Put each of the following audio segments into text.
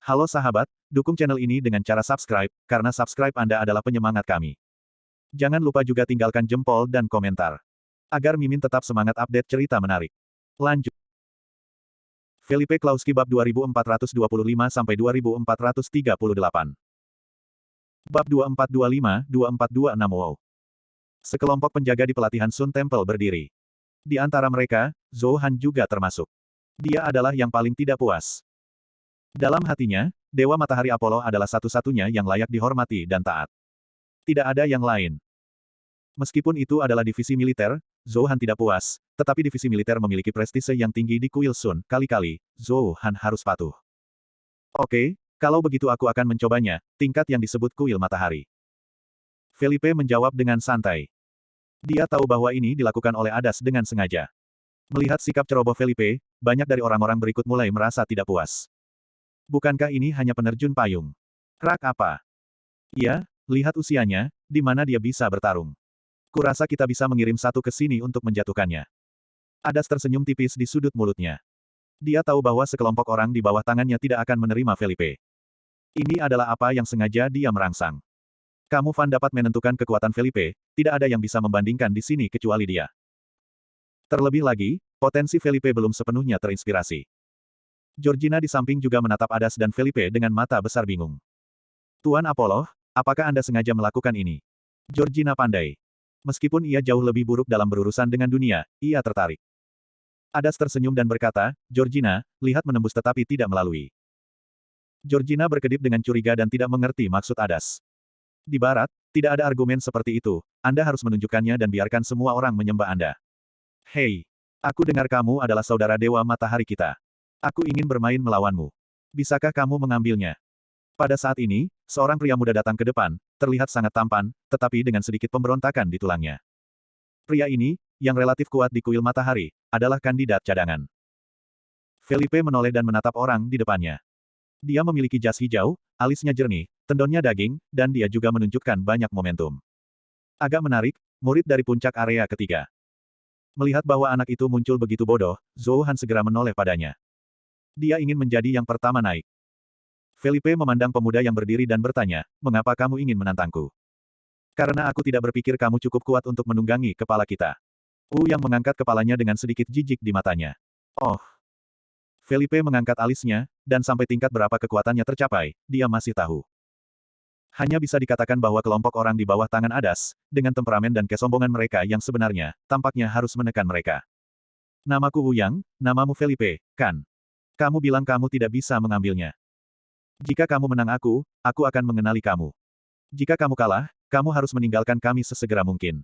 Halo sahabat, dukung channel ini dengan cara subscribe, karena subscribe Anda adalah penyemangat kami. Jangan lupa juga tinggalkan jempol dan komentar. Agar Mimin tetap semangat update cerita menarik. Lanjut. Felipe Klauski bab 2425-2438. Bab 2425-2426 Wow. Sekelompok penjaga di pelatihan Sun Temple berdiri. Di antara mereka, Zhou Han juga termasuk. Dia adalah yang paling tidak puas. Dalam hatinya, Dewa Matahari Apollo adalah satu-satunya yang layak dihormati dan taat. Tidak ada yang lain. Meskipun itu adalah divisi militer, Zhou Han tidak puas, tetapi divisi militer memiliki prestise yang tinggi di Kuil Sun. Kali-kali, Zhou Han harus patuh. Oke, kalau begitu aku akan mencobanya, tingkat yang disebut Kuil Matahari. Felipe menjawab dengan santai. Dia tahu bahwa ini dilakukan oleh Adas dengan sengaja. Melihat sikap ceroboh Felipe, banyak dari orang-orang berikut mulai merasa tidak puas. Bukankah ini hanya penerjun payung? Rak apa? Iya, lihat usianya, di mana dia bisa bertarung. Kurasa kita bisa mengirim satu ke sini untuk menjatuhkannya. Adas tersenyum tipis di sudut mulutnya. Dia tahu bahwa sekelompok orang di bawah tangannya tidak akan menerima Felipe. Ini adalah apa yang sengaja dia merangsang. Kamu Fan dapat menentukan kekuatan Felipe, tidak ada yang bisa membandingkan di sini kecuali dia. Terlebih lagi, potensi Felipe belum sepenuhnya terinspirasi. Georgina di samping juga menatap Adas dan Felipe dengan mata besar bingung. Tuan Apollo, apakah Anda sengaja melakukan ini? Georgina pandai. Meskipun ia jauh lebih buruk dalam berurusan dengan dunia, ia tertarik. Adas tersenyum dan berkata, Georgina, lihat menembus tetapi tidak melalui. Georgina berkedip dengan curiga dan tidak mengerti maksud Adas. Di barat, tidak ada argumen seperti itu, Anda harus menunjukkannya dan biarkan semua orang menyembah Anda. Hei, aku dengar kamu adalah saudara Dewa Matahari kita. Aku ingin bermain melawanmu. Bisakah kamu mengambilnya? Pada saat ini, seorang pria muda datang ke depan, terlihat sangat tampan, tetapi dengan sedikit pemberontakan di tulangnya. Pria ini, yang relatif kuat di Kuil Matahari, adalah kandidat cadangan. Felipe menoleh dan menatap orang di depannya. Dia memiliki jas hijau, alisnya jernih, tendonnya daging, dan dia juga menunjukkan banyak momentum. Agak menarik, murid dari puncak area ketiga. Melihat bahwa anak itu muncul begitu bodoh, Zhou Han segera menoleh padanya. Dia ingin menjadi yang pertama naik. Felipe memandang pemuda yang berdiri dan bertanya, mengapa kamu ingin menantangku? Karena aku tidak berpikir kamu cukup kuat untuk menunggangi kepala kita. Yang mengangkat kepalanya dengan sedikit jijik di matanya. Oh. Felipe mengangkat alisnya, dan sampai tingkat berapa kekuatannya tercapai, dia masih tahu. Hanya bisa dikatakan bahwa kelompok orang di bawah tangan Adas, dengan temperamen dan kesombongan mereka yang sebenarnya, tampaknya harus menekan mereka. Namaku Wu Yang, namamu Felipe, kan? Kamu bilang kamu tidak bisa mengambilnya. Jika kamu menang aku akan mengenali kamu. Jika kamu kalah, kamu harus meninggalkan kami sesegera mungkin.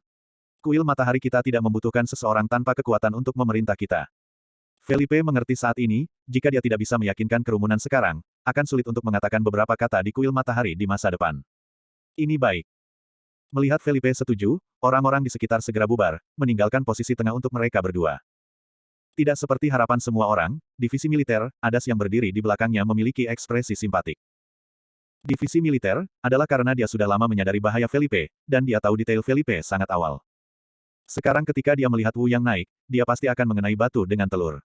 Kuil Matahari kita tidak membutuhkan seseorang tanpa kekuatan untuk memerintah kita. Felipe mengerti saat ini, jika dia tidak bisa meyakinkan kerumunan sekarang, akan sulit untuk mengatakan beberapa kata di Kuil Matahari di masa depan. Ini baik. Melihat Felipe setuju, orang-orang di sekitar segera bubar, meninggalkan posisi tengah untuk mereka berdua. Tidak seperti harapan semua orang, divisi militer, Adas yang berdiri di belakangnya memiliki ekspresi simpatik. Divisi militer, adalah karena dia sudah lama menyadari bahaya Felipe, dan dia tahu detail Felipe sangat awal. Sekarang ketika dia melihat Wu Yang naik, dia pasti akan mengenai batu dengan telur.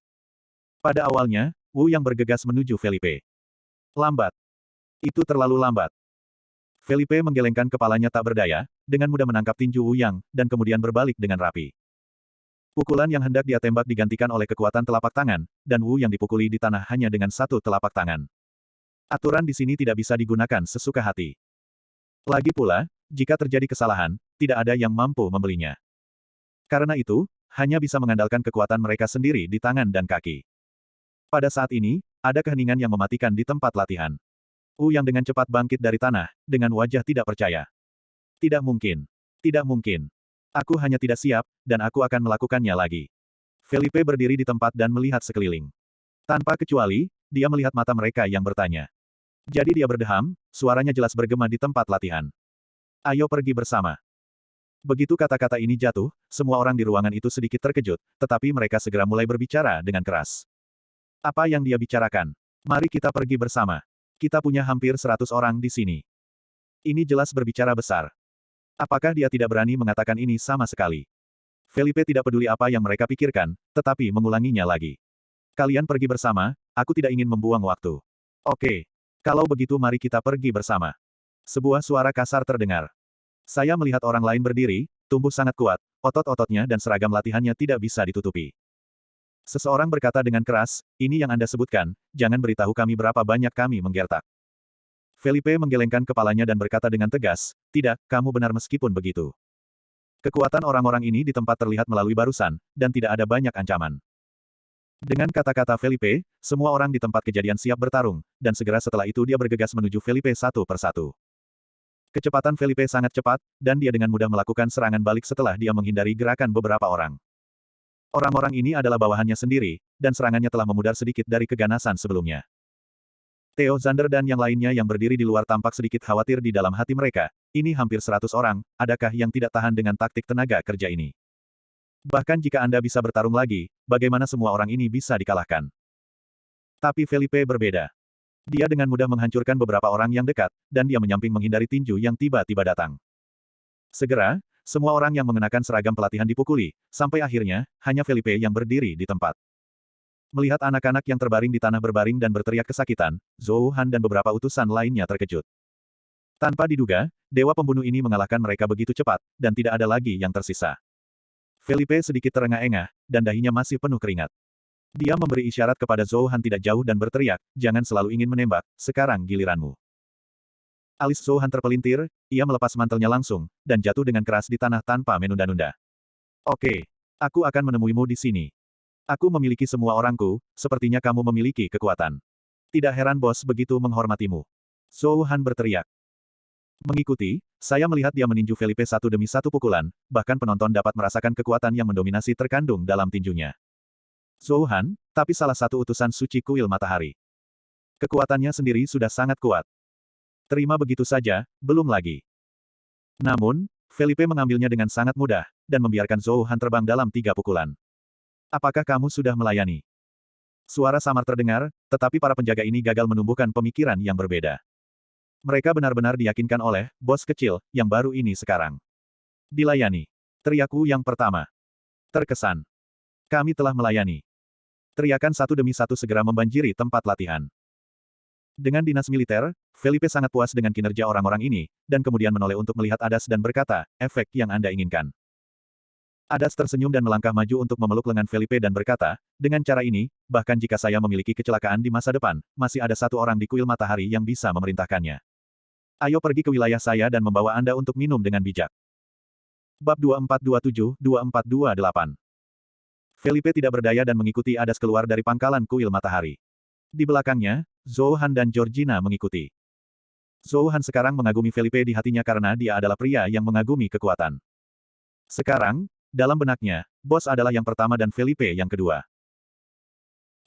Pada awalnya, Wu Yang bergegas menuju Felipe. Lambat. Itu terlalu lambat. Felipe menggelengkan kepalanya tak berdaya, dengan mudah menangkap tinju Wu Yang, dan kemudian berbalik dengan rapi. Pukulan yang hendak dia tembak digantikan oleh kekuatan telapak tangan, dan Wu Yang dipukuli di tanah hanya dengan satu telapak tangan. Aturan di sini tidak bisa digunakan sesuka hati. Lagi pula, jika terjadi kesalahan, tidak ada yang mampu membelinya. Karena itu, hanya bisa mengandalkan kekuatan mereka sendiri di tangan dan kaki. Pada saat ini, ada keheningan yang mematikan di tempat latihan. Wu Yang dengan cepat bangkit dari tanah, dengan wajah tidak percaya. Tidak mungkin. Tidak mungkin. Aku hanya tidak siap, dan aku akan melakukannya lagi. Felipe berdiri di tempat dan melihat sekeliling. Tanpa kecuali, dia melihat mata mereka yang bertanya. Jadi dia berdeham, suaranya jelas bergema di tempat latihan. Ayo pergi bersama. Begitu kata-kata ini jatuh, semua orang di ruangan itu sedikit terkejut, tetapi mereka segera mulai berbicara dengan keras. Apa yang dia bicarakan? Mari kita pergi bersama. Kita punya hampir 100 orang di sini. Ini jelas berbicara besar. Apakah dia tidak berani mengatakan ini sama sekali? Felipe tidak peduli apa yang mereka pikirkan, tetapi mengulanginya lagi. Kalian pergi bersama, aku tidak ingin membuang waktu. Oke. Kalau begitu mari kita pergi bersama. Sebuah suara kasar terdengar. Saya melihat orang lain berdiri, tumbuh sangat kuat, otot-ototnya dan seragam latihannya tidak bisa ditutupi. Seseorang berkata dengan keras, ini yang Anda sebutkan, jangan beritahu kami berapa banyak kami menggertak. Felipe menggelengkan kepalanya dan berkata dengan tegas, tidak, kamu benar meskipun begitu. Kekuatan orang-orang ini di tempat terlihat melalui barusan, dan tidak ada banyak ancaman. Dengan kata-kata Felipe, semua orang di tempat kejadian siap bertarung, dan segera setelah itu dia bergegas menuju Felipe satu persatu. Kecepatan Felipe sangat cepat, dan dia dengan mudah melakukan serangan balik setelah dia menghindari gerakan beberapa orang. Orang-orang ini adalah bawahannya sendiri, dan serangannya telah memudar sedikit dari keganasan sebelumnya. Theo Zander dan yang lainnya yang berdiri di luar tampak sedikit khawatir di dalam hati mereka. Ini hampir 100 orang, adakah yang tidak tahan dengan taktik tenaga kerja ini? Bahkan jika Anda bisa bertarung lagi, bagaimana semua orang ini bisa dikalahkan? Tapi Felipe berbeda. Dia dengan mudah menghancurkan beberapa orang yang dekat, dan dia menyamping menghindari tinju yang tiba-tiba datang. Segera, semua orang yang mengenakan seragam pelatihan dipukuli, sampai akhirnya, hanya Felipe yang berdiri di tempat. Melihat anak-anak yang terbaring di tanah berbaring dan berteriak kesakitan, Zhou Han dan beberapa utusan lainnya terkejut. Tanpa diduga, dewa pembunuh ini mengalahkan mereka begitu cepat, dan tidak ada lagi yang tersisa. Felipe sedikit terengah-engah, dan dahinya masih penuh keringat. Dia memberi isyarat kepada Zhou Han tidak jauh dan berteriak, jangan selalu ingin menembak, sekarang giliranmu. Alis Zhou Han terpelintir, ia melepas mantelnya langsung, dan jatuh dengan keras di tanah tanpa menunda-nunda. Oke, aku akan menemuimu di sini. Aku memiliki semua orangku, sepertinya kamu memiliki kekuatan. Tidak heran bos begitu menghormatimu. Zhou Han berteriak. Mengikuti, saya melihat dia meninju Felipe satu demi satu pukulan, bahkan penonton dapat merasakan kekuatan yang mendominasi terkandung dalam tinjunya. Zhou Han, tapi salah satu utusan suci kuil matahari. Kekuatannya sendiri sudah sangat kuat. Terima begitu saja, belum lagi. Namun, Felipe mengambilnya dengan sangat mudah, dan membiarkan Zhou Han terbang dalam 3 pukulan. Apakah kamu sudah melayani? Suara samar terdengar, tetapi para penjaga ini gagal menumbuhkan pemikiran yang berbeda. Mereka benar-benar diyakinkan oleh bos kecil yang baru ini sekarang. Dilayani. Teriakku yang pertama. Terkesan. Kami telah melayani. Teriakan satu demi satu segera membanjiri tempat latihan. Dengan dinas militer, Felipe sangat puas dengan kinerja orang-orang ini, dan kemudian menoleh untuk melihat Adas dan berkata, efek yang Anda inginkan. Adas tersenyum dan melangkah maju untuk memeluk lengan Felipe dan berkata, dengan cara ini, bahkan jika saya memiliki kecelakaan di masa depan, masih ada satu orang di kuil matahari yang bisa memerintahkannya. Ayo pergi ke wilayah saya dan membawa Anda untuk minum dengan bijak. Bab 2427-2428. Felipe tidak berdaya dan mengikuti Adas keluar dari pangkalan kuil matahari. Di belakangnya, Zhou Han dan Georgina mengikuti. Zhou Han sekarang mengagumi Felipe di hatinya karena dia adalah pria yang mengagumi kekuatan. Sekarang, dalam benaknya, bos adalah yang pertama dan Felipe yang kedua.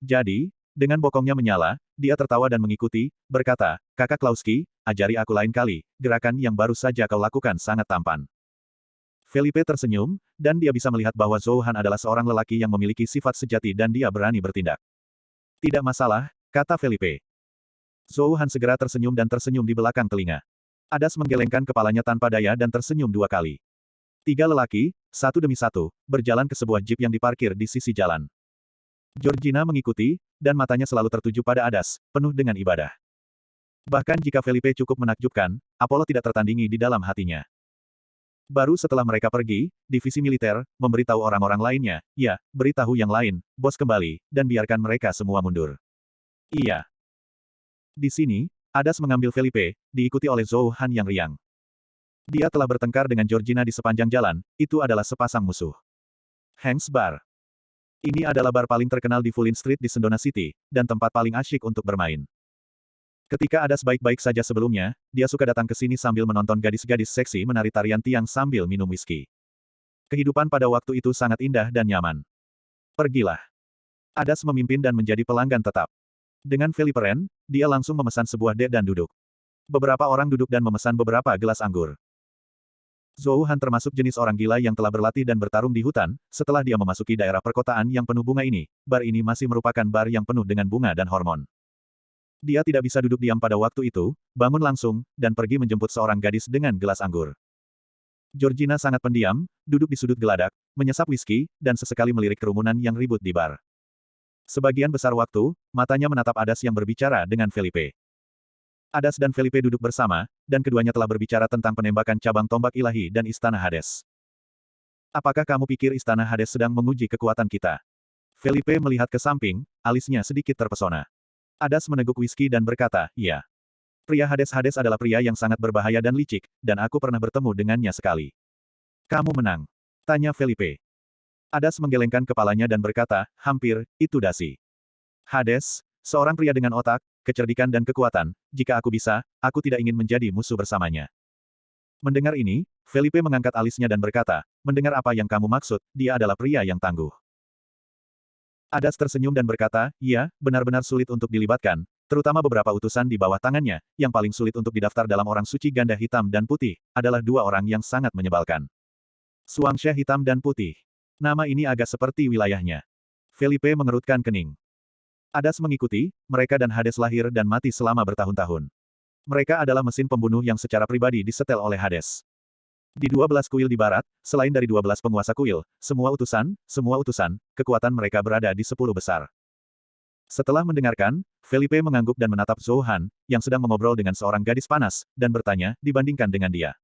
Jadi, dengan bokongnya menyala, dia tertawa dan mengikuti, berkata, Kakak Klauski, ajari aku lain kali, gerakan yang baru saja kau lakukan sangat tampan. Felipe tersenyum, dan dia bisa melihat bahwa Zhou Han adalah seorang lelaki yang memiliki sifat sejati dan dia berani bertindak. Tidak masalah, kata Felipe. Zhou Han segera tersenyum dan tersenyum di belakang telinga. Adas menggelengkan kepalanya tanpa daya dan tersenyum 2 kali. 3 lelaki, satu demi satu, berjalan ke sebuah jeep yang diparkir di sisi jalan. Georgina mengikuti, dan matanya selalu tertuju pada Adas, penuh dengan ibadah. Bahkan jika Felipe cukup menakjubkan, Apollo tidak tertandingi di dalam hatinya. Baru setelah mereka pergi, divisi militer, memberitahu orang-orang lainnya, ya, beritahu yang lain, bos kembali, dan biarkan mereka semua mundur. Iya. Di sini, Adas mengambil Felipe, diikuti oleh Zhou Han yang riang. Dia telah bertengkar dengan Georgina di sepanjang jalan, itu adalah sepasang musuh. Hanks Bar. Ini adalah bar paling terkenal di Fulin Street di Sendona City, dan tempat paling asyik untuk bermain. Ketika Adas baik-baik saja sebelumnya, dia suka datang ke sini sambil menonton gadis-gadis seksi menari tarian tiang sambil minum whisky. Kehidupan pada waktu itu sangat indah dan nyaman. Pergilah. Adas memimpin dan menjadi pelanggan tetap. Dengan Felipe Ren, dia langsung memesan sebuah dek dan duduk. Beberapa orang duduk dan memesan beberapa gelas anggur. Zhou Han termasuk jenis orang gila yang telah berlatih dan bertarung di hutan, setelah dia memasuki daerah perkotaan yang penuh bunga ini, bar ini masih merupakan bar yang penuh dengan bunga dan hormon. Dia tidak bisa duduk diam pada waktu itu, bangun langsung, dan pergi menjemput seorang gadis dengan gelas anggur. Georgina sangat pendiam, duduk di sudut geladak, menyesap whisky, dan sesekali melirik kerumunan yang ribut di bar. Sebagian besar waktu, matanya menatap Adas yang berbicara dengan Felipe. Adas dan Felipe duduk bersama, dan keduanya telah berbicara tentang penembakan cabang tombak ilahi dan Istana Hades. Apakah kamu pikir Istana Hades sedang menguji kekuatan kita? Felipe melihat ke samping, alisnya sedikit terpesona. Adas meneguk whisky dan berkata, iya. Pria Hades-Hades adalah pria yang sangat berbahaya dan licik, dan aku pernah bertemu dengannya sekali. Kamu menang. Tanya Felipe. Adas menggelengkan kepalanya dan berkata, hampir, itu dasi. Hades, seorang pria dengan otak, kecerdikan dan kekuatan, jika aku bisa, aku tidak ingin menjadi musuh bersamanya. Mendengar ini, Felipe mengangkat alisnya dan berkata, mendengar apa yang kamu maksud, dia adalah pria yang tangguh. Adas tersenyum dan berkata, iya, benar-benar sulit untuk dilibatkan, terutama beberapa utusan di bawah tangannya, yang paling sulit untuk didaftar dalam orang suci ganda hitam dan putih, adalah dua orang yang sangat menyebalkan. Suangsha hitam dan putih. Nama ini agak seperti wilayahnya. Felipe mengerutkan kening. Adas mengikuti, mereka dan Hades lahir dan mati selama bertahun-tahun. Mereka adalah mesin pembunuh yang secara pribadi disetel oleh Hades. Di 12 kuil di barat, selain dari 12 penguasa kuil, semua utusan, kekuatan mereka berada di 10 besar. Setelah mendengarkan, Felipe mengangguk dan menatap Zhou Han, yang sedang mengobrol dengan seorang gadis panas, dan bertanya, dibandingkan dengan dia.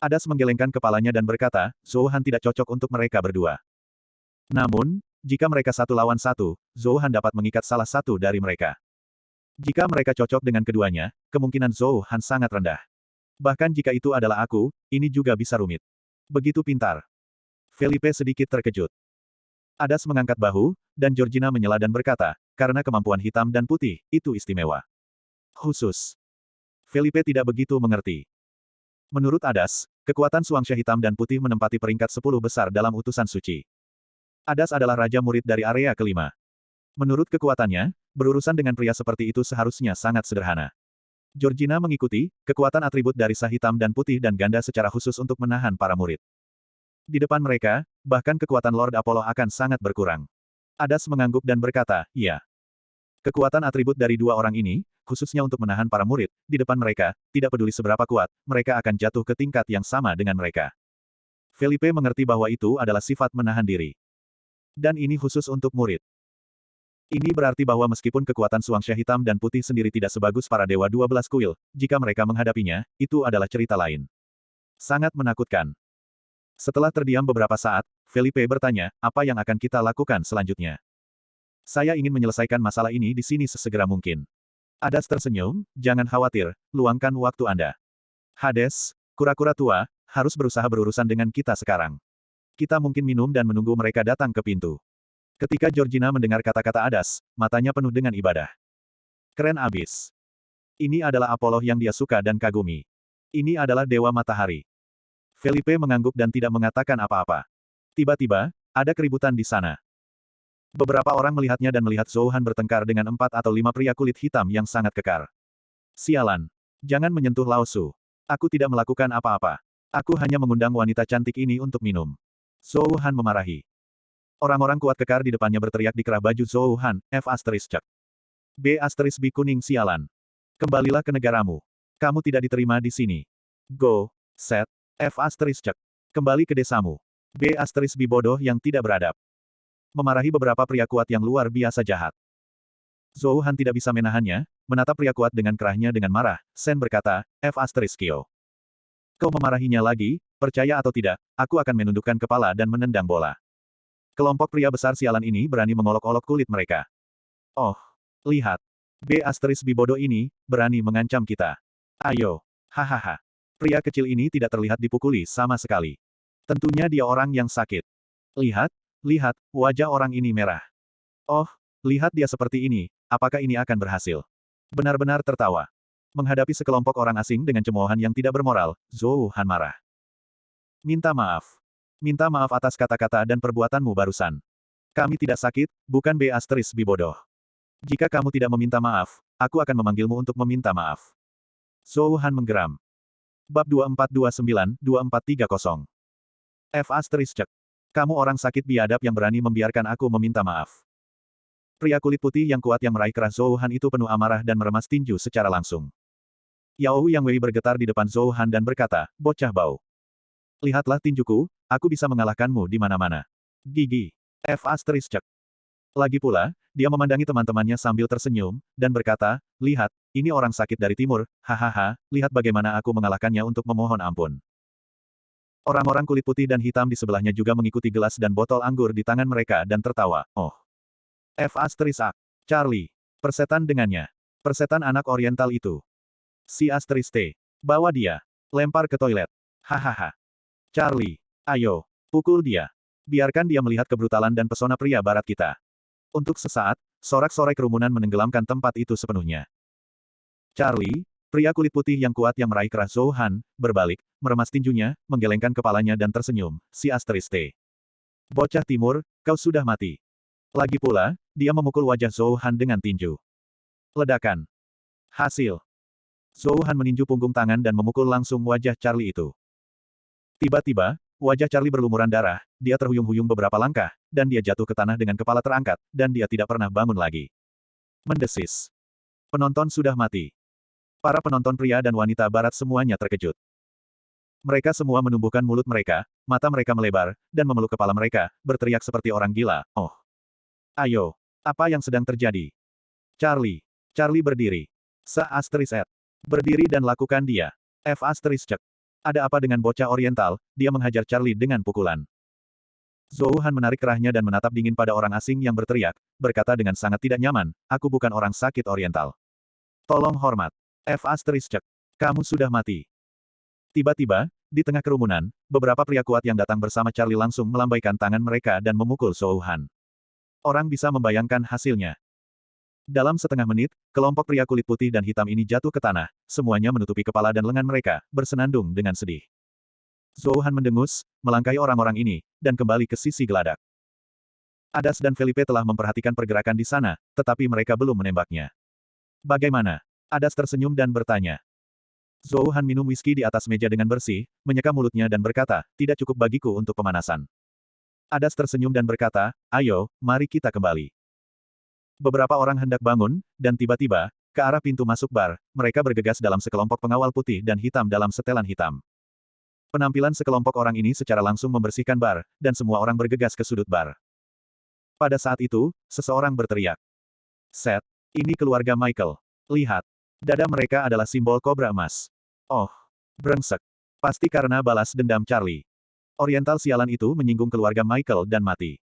Adas menggelengkan kepalanya dan berkata, Zhou Han tidak cocok untuk mereka berdua. Namun, jika mereka satu lawan satu, Zhou Han dapat mengikat salah satu dari mereka. Jika mereka cocok dengan keduanya, kemungkinan Zhou Han sangat rendah. Bahkan jika itu adalah aku, ini juga bisa rumit. Begitu pintar. Felipe sedikit terkejut. Adas mengangkat bahu, dan Georgina menyela dan berkata, karena kemampuan hitam dan putih, itu istimewa. Khusus. Felipe tidak begitu mengerti. Menurut Adas, kekuatan Suangsha hitam dan putih menempati peringkat 10 besar dalam utusan suci. Adas adalah raja murid dari area kelima. Menurut kekuatannya, berurusan dengan pria seperti itu seharusnya sangat sederhana. Georgina mengikuti, kekuatan atribut dari Sah hitam dan putih dan ganda secara khusus untuk menahan para murid. Di depan mereka, bahkan kekuatan Lord Apollo akan sangat berkurang. Adas mengangguk dan berkata, iya. Kekuatan atribut dari dua orang ini, khususnya untuk menahan para murid, di depan mereka, tidak peduli seberapa kuat, mereka akan jatuh ke tingkat yang sama dengan mereka. Felipe mengerti bahwa itu adalah sifat menahan diri. Dan ini khusus untuk murid. Ini berarti bahwa meskipun kekuatan Suangsha hitam dan putih sendiri tidak sebagus para dewa 12 kuil, jika mereka menghadapinya, itu adalah cerita lain. Sangat menakutkan. Setelah terdiam beberapa saat, Felipe bertanya, apa yang akan kita lakukan selanjutnya? Saya ingin menyelesaikan masalah ini di sini sesegera mungkin. Adas tersenyum, jangan khawatir, luangkan waktu Anda. Hades, kura-kura tua, harus berusaha berurusan dengan kita sekarang. Kita mungkin minum dan menunggu mereka datang ke pintu. Ketika Georgina mendengar kata-kata Adas, matanya penuh dengan ibadah. Keren abis. Ini adalah Apollo yang dia suka dan kagumi. Ini adalah Dewa Matahari. Felipe mengangguk dan tidak mengatakan apa-apa. Tiba-tiba, ada keributan di sana. Beberapa orang melihatnya dan melihat Zhou Han bertengkar dengan 4 atau 5 pria kulit hitam yang sangat kekar. Sialan. Jangan menyentuh Lao Su. Aku tidak melakukan apa-apa. Aku hanya mengundang wanita cantik ini untuk minum. Zhou Han memarahi. Orang-orang kuat kekar di depannya berteriak di kerah baju Zhou Han, F***. B*** kuning sialan. Kembalilah ke negaramu. Kamu tidak diterima di sini. Go, set, F***. Kembali ke desamu. B*** bodoh yang tidak beradab. Memarahi beberapa pria kuat yang luar biasa jahat. Zhou Han tidak bisa menahannya, menatap pria kuat dengan kerahnya dengan marah, Sen berkata, F***Kyo. Kau memarahinya lagi, percaya atau tidak, aku akan menundukkan kepala dan menendang bola. Kelompok pria besar sialan ini berani mengolok-olok kulit mereka. Oh, lihat. B** bodoh ini, berani mengancam kita. Ayo. Hahaha. Pria kecil ini tidak terlihat dipukuli sama sekali. Tentunya dia orang yang sakit. Lihat, wajah orang ini merah. Oh, lihat dia seperti ini, apakah ini akan berhasil? Benar-benar tertawa. Menghadapi sekelompok orang asing dengan cemoohan yang tidak bermoral, Zhou Han marah. Minta maaf. Minta maaf atas kata-kata dan perbuatanmu barusan. Kami tidak sakit, bukan B** bodoh. Jika kamu tidak meminta maaf, aku akan memanggilmu untuk meminta maaf. Zhou Han menggeram. Bab 2429-2430. F***. Kamu orang sakit biadab yang berani membiarkan aku meminta maaf. Pria kulit putih yang kuat yang meraih kerah Zhou Han itu penuh amarah dan meremas tinju secara langsung. Yao Yang Wei bergetar di depan Zhou Han dan berkata, bocah bau. Lihatlah tinjuku, aku bisa mengalahkanmu di mana-mana. Gigi. F***. Lagi pula, dia memandangi teman-temannya sambil tersenyum, dan berkata, lihat, ini orang sakit dari timur, hahaha, lihat bagaimana aku mengalahkannya untuk memohon ampun. Orang-orang kulit putih dan hitam di sebelahnya juga mengikuti gelas dan botol anggur di tangan mereka dan tertawa. Oh. F. Asterisk A. Charlie. Persetan dengannya. Persetan anak oriental itu. Si Asterisk T. Bawa dia. Lempar ke toilet. Hahaha. Charlie. Ayo. Pukul dia. Biarkan dia melihat kebrutalan dan pesona pria barat kita. Untuk sesaat, sorak-sorai kerumunan menenggelamkan tempat itu sepenuhnya. Charlie, pria kulit putih yang kuat yang meraih keras Zhou Han, berbalik, meremas tinjunya, menggelengkan kepalanya dan tersenyum, si Asterisk T. Bocah timur, kau sudah mati. Lagi pula, dia memukul wajah Zhou Han dengan tinju. Ledakan. Hasil. Zhou Han meninju punggung tangan dan memukul langsung wajah Charlie itu. Tiba-tiba, wajah Charlie berlumuran darah, dia terhuyung-huyung beberapa langkah, dan dia jatuh ke tanah dengan kepala terangkat, dan dia tidak pernah bangun lagi. Mendesis. Penonton sudah mati. Para penonton pria dan wanita barat semuanya terkejut. Mereka semua menumbuhkan mulut mereka, mata mereka melebar, dan memeluk kepala mereka, berteriak seperti orang gila, oh. Ayo. Apa yang sedang terjadi? Charlie. Charlie berdiri. Sa Asterisk. Berdiri dan lakukan dia. F Asterisk. Ada apa dengan bocah oriental, dia menghajar Charlie dengan pukulan. Zhou Han menarik kerahnya dan menatap dingin pada orang asing yang berteriak, berkata dengan sangat tidak nyaman, aku bukan orang sakit oriental. Tolong hormat. F Asterisk. Kamu sudah mati. Tiba-tiba, di tengah kerumunan, beberapa pria kuat yang datang bersama Charlie langsung melambaikan tangan mereka dan memukul Zhou Han. Orang bisa membayangkan hasilnya. Dalam setengah menit, kelompok pria kulit putih dan hitam ini jatuh ke tanah, semuanya menutupi kepala dan lengan mereka, bersenandung dengan sedih. Zhou Han mendengus, melangkahi orang-orang ini, dan kembali ke sisi geladak. Adas dan Felipe telah memperhatikan pergerakan di sana, tetapi mereka belum menembaknya. Bagaimana? Adas tersenyum dan bertanya. Zhou Han minum whisky di atas meja dengan bersih, menyeka mulutnya dan berkata, tidak cukup bagiku untuk pemanasan. Adas tersenyum dan berkata, ayo, mari kita kembali. Beberapa orang hendak bangun, dan tiba-tiba, ke arah pintu masuk bar, mereka bergegas dalam sekelompok pengawal putih dan hitam dalam setelan hitam. Penampilan sekelompok orang ini secara langsung membersihkan bar, dan semua orang bergegas ke sudut bar. Pada saat itu, seseorang berteriak. Seth, ini keluarga Michael. Lihat. Dada mereka adalah simbol kobra emas. Oh, brengsek. Pasti karena balas dendam Charlie. Oriental sialan itu menyinggung keluarga Michael dan mati.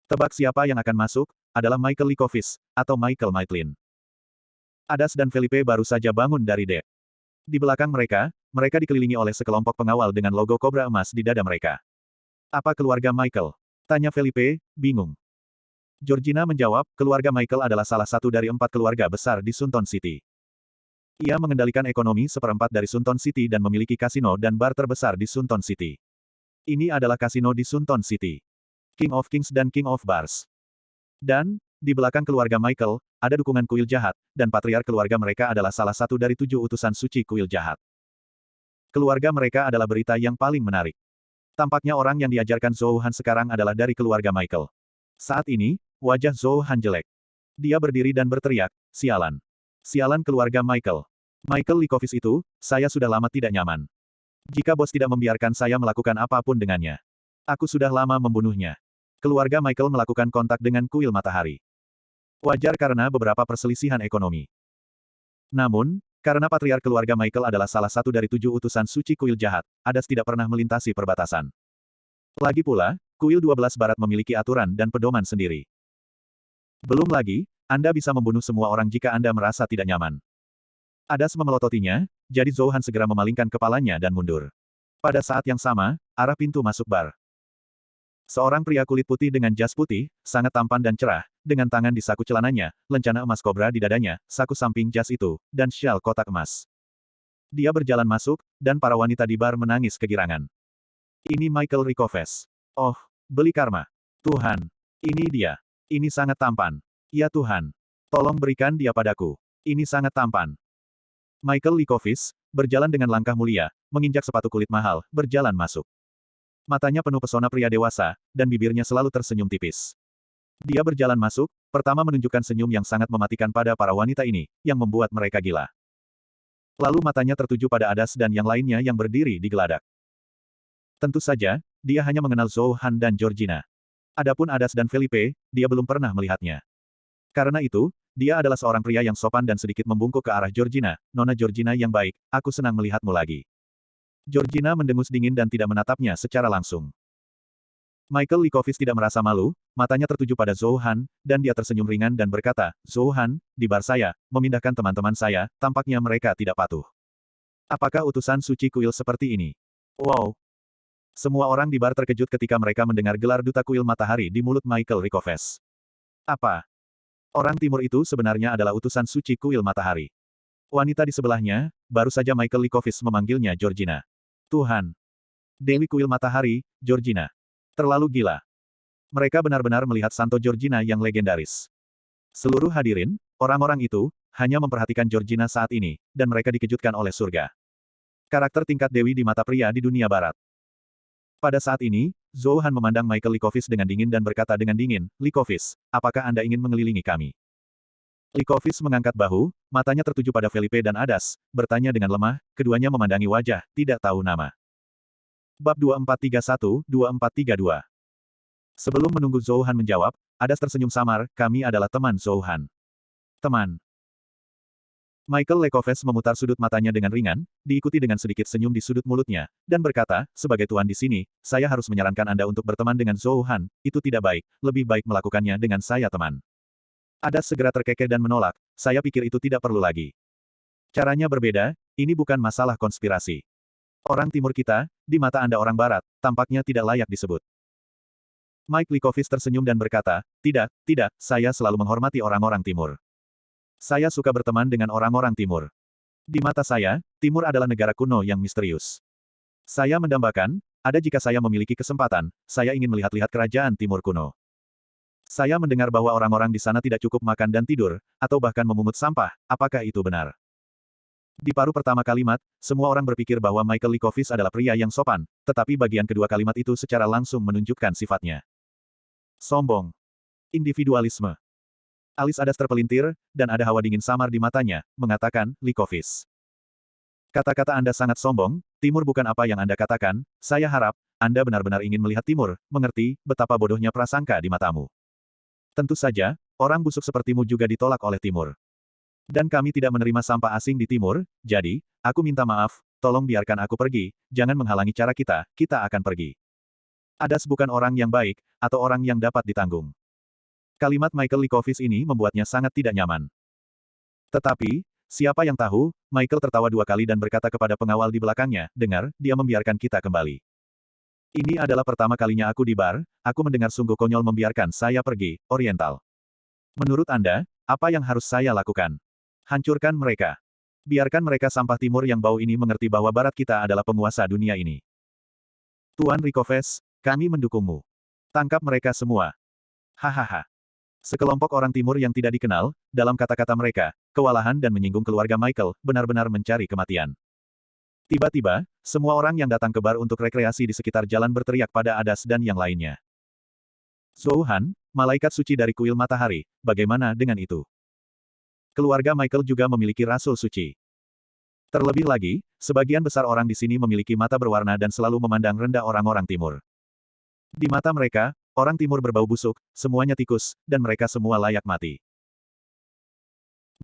Tebak siapa yang akan masuk, adalah Michael Likovis, atau Michael Maitlin. Adas dan Felipe baru saja bangun dari dek. Di belakang mereka, mereka dikelilingi oleh sekelompok pengawal dengan logo kobra emas di dada mereka. Apa keluarga Michael? Tanya Felipe, bingung. Georgina menjawab, keluarga Michael adalah salah satu dari 4 keluarga besar di Sunton City. Ia mengendalikan ekonomi seperempat dari Sunton City dan memiliki kasino dan bar terbesar di Sunton City. Ini adalah kasino di Sunton City. King of Kings dan King of Bars. Dan, di belakang keluarga Michael, ada dukungan kuil jahat, dan patriark keluarga mereka adalah salah satu dari 7 utusan suci kuil jahat. Keluarga mereka adalah berita yang paling menarik. Tampaknya orang yang diajarkan Zhou Han sekarang adalah dari keluarga Michael. Saat ini, wajah Zhou Han jelek. Dia berdiri dan berteriak, sialan. Sialan keluarga Michael. Michael Likovis itu, saya sudah lama tidak nyaman. Jika bos tidak membiarkan saya melakukan apapun dengannya. Aku sudah lama membunuhnya. Keluarga Michael melakukan kontak dengan kuil matahari. Wajar karena beberapa perselisihan ekonomi. Namun, karena patriark keluarga Michael adalah salah satu dari 7 utusan suci kuil jahat, Adas tidak pernah melintasi perbatasan. Lagi pula, kuil 12 Barat memiliki aturan dan pedoman sendiri. Belum lagi, Anda bisa membunuh semua orang jika Anda merasa tidak nyaman. Adas memelototinya, jadi Zhou Han segera memalingkan kepalanya dan mundur. Pada saat yang sama, arah pintu masuk bar. Seorang pria kulit putih dengan jas putih, sangat tampan dan cerah, dengan tangan di saku celananya, lencana emas kobra di dadanya, saku samping jas itu, dan syal kotak emas. Dia berjalan masuk, dan para wanita di bar menangis kegirangan. Ini Michael Likovis. Oh, beli karma. Tuhan. Ini dia. Ini sangat tampan. Ya Tuhan. Tolong berikan dia padaku. Ini sangat tampan. Michael Likovis, berjalan dengan langkah mulia, menginjak sepatu kulit mahal, berjalan masuk. Matanya penuh pesona pria dewasa, dan bibirnya selalu tersenyum tipis. Dia berjalan masuk, pertama menunjukkan senyum yang sangat mematikan pada para wanita ini, yang membuat mereka gila. Lalu matanya tertuju pada Adas dan yang lainnya yang berdiri di geladak. Tentu saja, dia hanya mengenal Zhou Han dan Georgina. Adapun Adas dan Felipe, dia belum pernah melihatnya. Karena itu, dia adalah seorang pria yang sopan dan sedikit membungkuk ke arah Georgina. Nona Georgina yang baik, aku senang melihatmu lagi. Georgina mendengus dingin dan tidak menatapnya secara langsung. Michael Likovic tidak merasa malu, matanya tertuju pada Zhou Han, dan dia tersenyum ringan dan berkata, Zhou Han, di bar saya, memindahkan teman-teman saya, tampaknya mereka tidak patuh. Apakah utusan suci kuil seperti ini? Wow! Semua orang di bar terkejut ketika mereka mendengar gelar duta kuil matahari di mulut Michael Likovic. Apa? Orang timur itu sebenarnya adalah utusan suci kuil matahari. Wanita di sebelahnya, baru saja Michael Likovic memanggilnya Georgina. Tuhan! Dewi kuil matahari, Georgina. Terlalu gila. Mereka benar-benar melihat Santo Georgina yang legendaris. Seluruh hadirin, orang-orang itu, hanya memperhatikan Georgina saat ini, dan mereka dikejutkan oleh surga. Karakter tingkat dewi di mata pria di dunia barat. Pada saat ini, Zhou Han memandang Michael Likovic dengan dingin dan berkata dengan dingin, Likovic, apakah Anda ingin mengelilingi kami? Likovic mengangkat bahu, matanya tertuju pada Felipe dan Adas, bertanya dengan lemah, keduanya memandangi wajah, tidak tahu nama. Bab 2431-2432. Sebelum menunggu Zhou Han menjawab, Adas tersenyum samar, kami adalah teman Zhou Han. Teman. Michael Likovic memutar sudut matanya dengan ringan, diikuti dengan sedikit senyum di sudut mulutnya, dan berkata, sebagai tuan di sini, saya harus menyarankan Anda untuk berteman dengan Zhou Han, itu tidak baik, lebih baik melakukannya dengan saya teman. Adas segera terkekeh dan menolak, saya pikir itu tidak perlu lagi. Caranya berbeda, ini bukan masalah konspirasi. Orang timur kita, di mata Anda orang barat, tampaknya tidak layak disebut. Mike Likovic tersenyum dan berkata, tidak, saya selalu menghormati orang-orang timur. Saya suka berteman dengan orang-orang timur. Di mata saya, timur adalah negara kuno yang misterius. Saya mendambakan, ada jika saya memiliki kesempatan, saya ingin melihat-lihat kerajaan timur kuno. Saya mendengar bahwa orang-orang di sana tidak cukup makan dan tidur, atau bahkan memungut sampah, apakah itu benar? Di paruh pertama kalimat, semua orang berpikir bahwa Michael Likovic adalah pria yang sopan, tetapi bagian kedua kalimat itu secara langsung menunjukkan sifatnya. Sombong. Individualisme. Alis Adas terpelintir, dan ada hawa dingin samar di matanya, mengatakan, Likovic. Kata-kata Anda sangat sombong, Timur bukan apa yang Anda katakan, saya harap, Anda benar-benar ingin melihat Timur, mengerti, betapa bodohnya prasangka di matamu. Tentu saja, orang busuk sepertimu juga ditolak oleh Timur. Dan kami tidak menerima sampah asing di Timur, jadi, aku minta maaf, tolong biarkan aku pergi, jangan menghalangi cara kita akan pergi. Adas bukan orang yang baik, atau orang yang dapat ditanggung. Kalimat Michael Likovic ini membuatnya sangat tidak nyaman. Tetapi, siapa yang tahu, Michael tertawa dua kali dan berkata kepada pengawal di belakangnya, dengar, dia membiarkan kita kembali. Ini adalah pertama kalinya aku di bar, aku mendengar sungguh konyol membiarkan saya pergi, Oriental. Menurut Anda, apa yang harus saya lakukan? Hancurkan mereka. Biarkan mereka sampah timur yang bau ini mengerti bahwa barat kita adalah penguasa dunia ini. Tuan Likovic, kami mendukungmu. Tangkap mereka semua. Hahaha. Sekelompok orang timur yang tidak dikenal, dalam kata-kata mereka, kewalahan dan menyinggung keluarga Michael, benar-benar mencari kematian. Tiba-tiba, semua orang yang datang ke bar untuk rekreasi di sekitar jalan berteriak pada Adas dan yang lainnya. Zhou Han, malaikat suci dari kuil matahari, bagaimana dengan itu? Keluarga Michael juga memiliki rasul suci. Terlebih lagi, sebagian besar orang di sini memiliki mata berwarna dan selalu memandang rendah orang-orang timur. Di mata mereka, orang timur berbau busuk, semuanya tikus, dan mereka semua layak mati.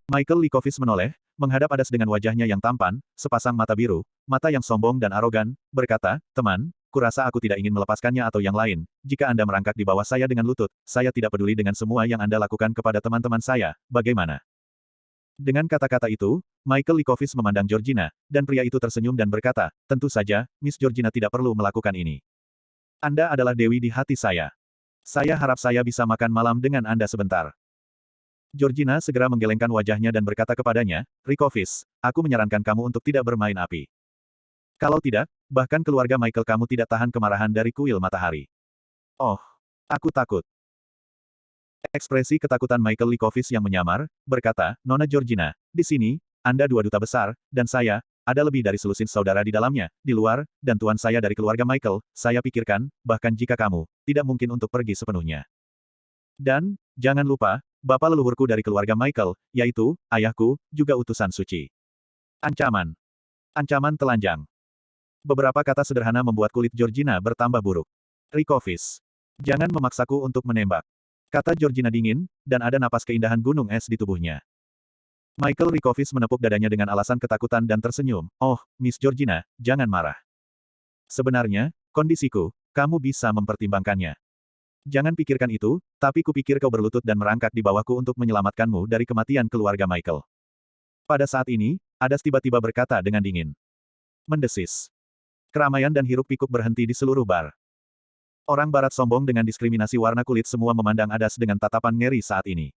Michael Likovic menoleh, menghadap Adas dengan wajahnya yang tampan, sepasang mata biru, mata yang sombong dan arogan, berkata, teman, kurasa aku tidak ingin melepaskannya atau yang lain, jika Anda merangkak di bawah saya dengan lutut, saya tidak peduli dengan semua yang Anda lakukan kepada teman-teman saya, bagaimana? Dengan kata-kata itu, Michael Likovic memandang Georgina, dan pria itu tersenyum dan berkata, tentu saja, Miss Georgina tidak perlu melakukan ini. Anda adalah dewi di hati saya. Saya harap saya bisa makan malam dengan Anda sebentar. Georgina segera menggelengkan wajahnya dan berkata kepadanya, Likovic, aku menyarankan kamu untuk tidak bermain api. Kalau tidak, bahkan keluarga Michael kamu tidak tahan kemarahan dari kuil matahari. Oh, aku takut. Ekspresi ketakutan Michael Likovic yang menyamar, berkata, Nona Georgina, di sini, Anda dua duta besar, dan saya, ada lebih dari selusin saudara di dalamnya, di luar, dan tuan saya dari keluarga Michael, saya pikirkan, bahkan jika kamu, tidak mungkin untuk pergi sepenuhnya. Dan, jangan lupa, bapak leluhurku dari keluarga Michael, yaitu, ayahku, juga utusan suci. Ancaman. Ancaman telanjang. Beberapa kata sederhana membuat kulit Georgina bertambah buruk. Likovic. Jangan memaksaku untuk menembak. Kata Georgina dingin, dan ada napas keindahan gunung es di tubuhnya. Michael Rikovic menepuk dadanya dengan alasan ketakutan dan tersenyum. Oh, Miss Georgina, jangan marah. Sebenarnya, kondisiku, kamu bisa mempertimbangkannya. Jangan pikirkan itu, tapi kupikir kau berlutut dan merangkak di bawahku untuk menyelamatkanmu dari kematian keluarga Michael. Pada saat ini, Adas tiba-tiba berkata dengan dingin. Mendesis. Keramaian dan hiruk-pikuk berhenti di seluruh bar. Orang barat sombong dengan diskriminasi warna kulit semua memandang Adas dengan tatapan ngeri saat ini.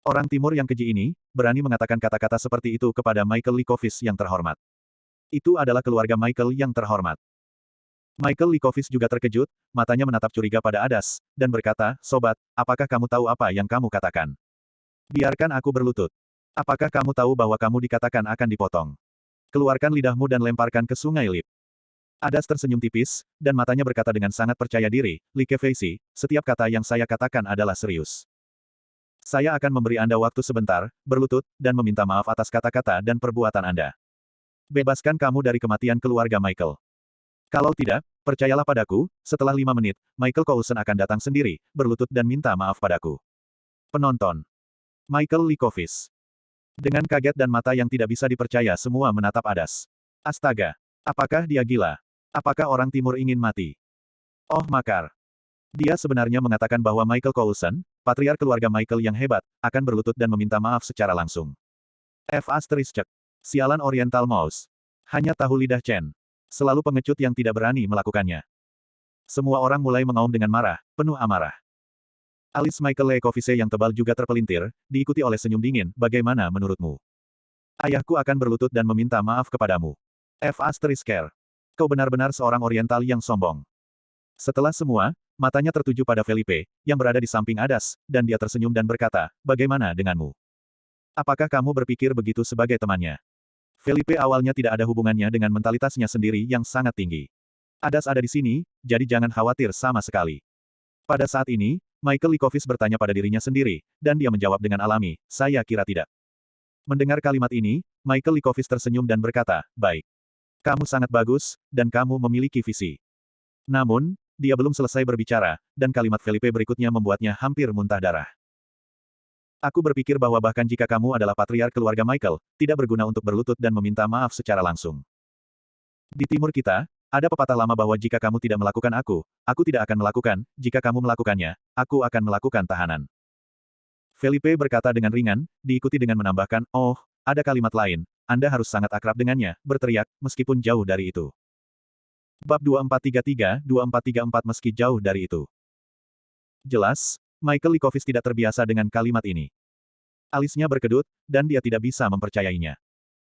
Orang timur yang keji ini, berani mengatakan kata-kata seperti itu kepada Michael Likovic yang terhormat. Itu adalah keluarga Michael yang terhormat. Michael Likovic juga terkejut, matanya menatap curiga pada Adas, dan berkata, Sobat, apakah kamu tahu apa yang kamu katakan? Biarkan aku berlutut. Apakah kamu tahu bahwa kamu dikatakan akan dipotong? Keluarkan lidahmu dan lemparkan ke sungai Lip. Adas tersenyum tipis, dan matanya berkata dengan sangat percaya diri, Likevesi, setiap kata yang saya katakan adalah serius. Saya akan memberi Anda waktu sebentar, berlutut, dan meminta maaf atas kata-kata dan perbuatan Anda. Bebaskan kamu dari kematian keluarga Michael. Kalau tidak, percayalah padaku, setelah 5 menit, Michael Coulson akan datang sendiri, berlutut dan minta maaf padaku. Penonton. Michael Likovic. Dengan kaget dan mata yang tidak bisa dipercaya semua menatap Adas. Astaga. Apakah dia gila? Apakah orang timur ingin mati? Oh makar. Dia sebenarnya mengatakan bahwa Michael Coulson, patriark keluarga Michael yang hebat, akan berlutut dan meminta maaf secara langsung. F***. Sialan Oriental Mouse. Hanya tahu lidah Chen. Selalu pengecut yang tidak berani melakukannya. Semua orang mulai mengaum dengan marah, penuh amarah. Alis Michael Likovic yang tebal juga terpelintir, diikuti oleh senyum dingin, bagaimana menurutmu? Ayahku akan berlutut dan meminta maaf kepadamu. F***. Kau benar-benar seorang Oriental yang sombong. Setelah semua, matanya tertuju pada Felipe, yang berada di samping Adas, dan dia tersenyum dan berkata, bagaimana denganmu? Apakah kamu berpikir begitu sebagai temannya? Felipe awalnya tidak ada hubungannya dengan mentalitasnya sendiri yang sangat tinggi. Adas ada di sini, jadi jangan khawatir sama sekali. Pada saat ini, Michael Likovic bertanya pada dirinya sendiri, dan dia menjawab dengan alami, saya kira tidak. Mendengar kalimat ini, Michael Likovic tersenyum dan berkata, baik. Kamu sangat bagus, dan kamu memiliki visi. Namun, dia belum selesai berbicara, dan kalimat Felipe berikutnya membuatnya hampir muntah darah. Aku berpikir bahwa bahkan jika kamu adalah patriark keluarga Michael, tidak berguna untuk berlutut dan meminta maaf secara langsung. Di timur kita, ada pepatah lama bahwa jika kamu tidak melakukan aku tidak akan melakukan, jika kamu melakukannya, aku akan melakukan tahanan. Felipe berkata dengan ringan, diikuti dengan menambahkan, oh, ada kalimat lain, Anda harus sangat akrab dengannya, berteriak, meskipun jauh dari itu. Bab 2433-2434 meski jauh dari itu. Jelas, Michael Likovic tidak terbiasa dengan kalimat ini. Alisnya berkedut, dan dia tidak bisa mempercayainya.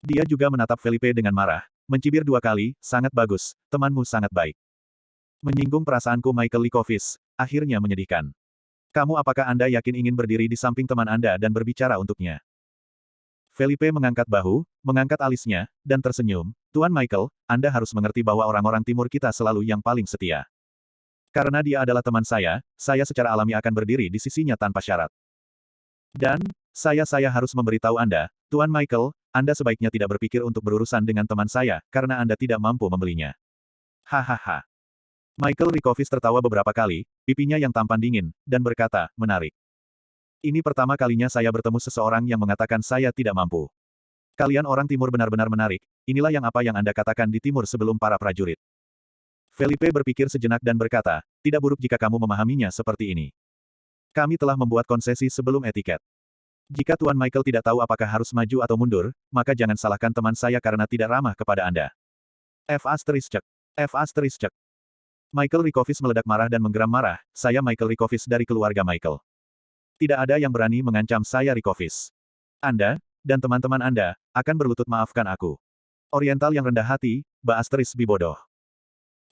Dia juga menatap Felipe dengan marah, mencibir 2 kali, sangat bagus, temanmu sangat baik. Menyinggung perasaanku Michael Likovic, akhirnya menyedihkan. Apakah Anda yakin ingin berdiri di samping teman Anda dan berbicara untuknya? Felipe mengangkat bahu, mengangkat alisnya, dan tersenyum, Tuan Michael, Anda harus mengerti bahwa orang-orang timur kita selalu yang paling setia. Karena dia adalah teman saya secara alami akan berdiri di sisinya tanpa syarat. Dan, saya harus memberitahu Anda, Tuan Michael, Anda sebaiknya tidak berpikir untuk berurusan dengan teman saya, karena Anda tidak mampu membelinya. Hahaha. Michael Likovic tertawa beberapa kali, pipinya yang tampan dingin, dan berkata, menarik. Ini pertama kalinya saya bertemu seseorang yang mengatakan saya tidak mampu. Kalian orang timur benar-benar menarik, inilah apa yang Anda katakan di timur sebelum para prajurit. Felipe berpikir sejenak dan berkata, tidak buruk jika kamu memahaminya seperti ini. Kami telah membuat konsesi sebelum etiket. Jika Tuan Michael tidak tahu apakah harus maju atau mundur, maka jangan salahkan teman saya karena tidak ramah kepada Anda. F***. Michael Likovic meledak marah dan menggeram marah, saya Michael Likovic dari keluarga Michael. Tidak ada yang berani mengancam saya Likovic. Anda, dan teman-teman Anda, akan berlutut maafkan aku. Oriental yang rendah hati, Bibodoh.